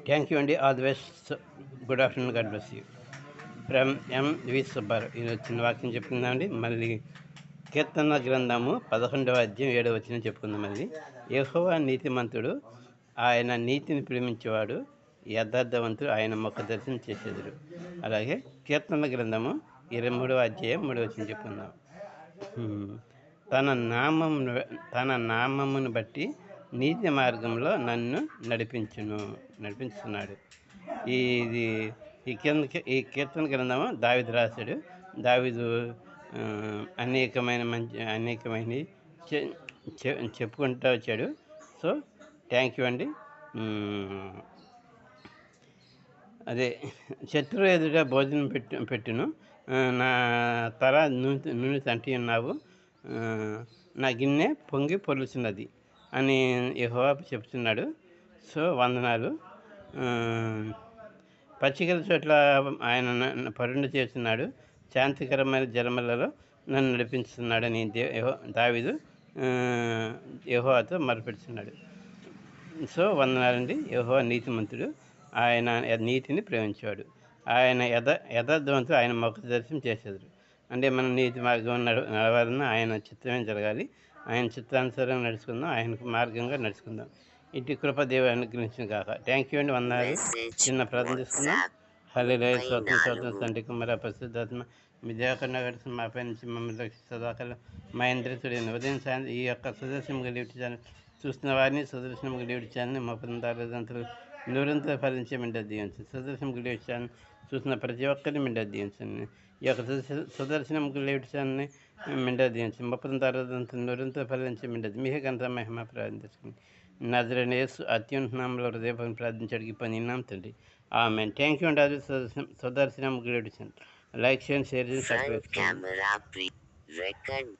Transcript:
Thank you అండి. All the best. Good afternoon. God bless you. From MV Subbarao. ఇది చిన్న వాక్యం చెప్పుకుందామండి. మళ్ళీ కీర్తన గ్రంథము 11వ అధ్యాయం 7వ వచనం చెప్పుకుందాం. మళ్ళీ యెహోవా నీతిమంతుడు, ఆయన నీతిని ప్రేమించేవాడు, యథార్థవంతుడు ఆయన ముఖ దర్శనం చేసేదురు. అలాగే కీర్తన గ్రంథము 23వ అధ్యాయం 3వ వచనం చెప్పుకుందాం. తన నామమును బట్టి నీతి మార్గంలో నన్ను నడిపించున్నాడు. ఈ కీర్తన గ్రంథము దావీదు రాశాడు. దావీదు అనేకమైనవి చెప్పుకుంటూ వచ్చాడు. సో థ్యాంక్ యూ అండి. అదే శత్రువు ఎదుట భోజనం పెట్టును, నా తల నూనె తంటి ఉన్నావు, నా గిన్నె పొంగి పొలుచున్నది అని యెహోవా చెప్తున్నాడు. సో వందనాలు. పచ్చికల చోట్ల ఆయన పరుండు చేస్తున్నాడు, శాంతికరమైన జలములలో నన్ను నడిపిస్తున్నాడని దావీదు యెహోవాతో మొరపెడుతున్నాడు. సో వందనాలండి. యెహోవా నీతిమంతుడు, ఆయన నీతిని ప్రేమించేవాడు, ఆయన యథార్థవంతుడు, ఆయన ముఖ దర్శనం చేసేది. అంటే మనం నీతి మార్గం నడవాలన్నా ఆయన చిత్తమే జరగాలి. ఆయన చిత్తానుసారం నడుచుకుందాం, ఆయన మార్గంగా నడుచుకుందాం. ఇటు కృప దేవుడు అనుగ్రహించిన కాక. థ్యాంక్ యూ అండి. వందనాలు. చిన్న ప్రార్థన చేసుకుందాం. హల్లెలూయా. స్తోత్రం తండ్రి, కుమార పరిశుద్ధాత్మ, మీ దేవకన్నా గడిచిన మా పై నుంచి మమ్మల్ని రక్షిస్తాను. మా ఇంద్రితుడైన ఉదయం సాయంత్రం ఈ యొక్క సుదర్శనంగా లీడ్చాను చూస్తున్న వారిని సుదర్శనంగా లీడ్చాను. మా పొందాలంతలు నూరంతా ఫలించే మిండ దీవించండి. సుదర్శనంగా లీడ్చాను చూసిన ప్రతి ఒక్కరిని మిండ దీవించండి. ఈ యొక్క సుదర్శనంగా లీడ్చాన్ని మిండ దీవించండి. మా పొందాలంతలు నూరంతా ఫలించే మిండ మీకే కనుక మహిమ ప్రార్థించుకోండి. నజరేయుడైన యేసు అత్యున్నత నామములో హృదయపూర్వకంగా ప్రార్థించడానికి పొందినాం తండ్రి. ఆమేన్. థ్యాంక్ యూ అండి. అది సుదర్శనంగా లీడ్చాను. లైక్ చేయండి, షేర్ చేయండి, సబ్స్క్రైబ్ చేయండి.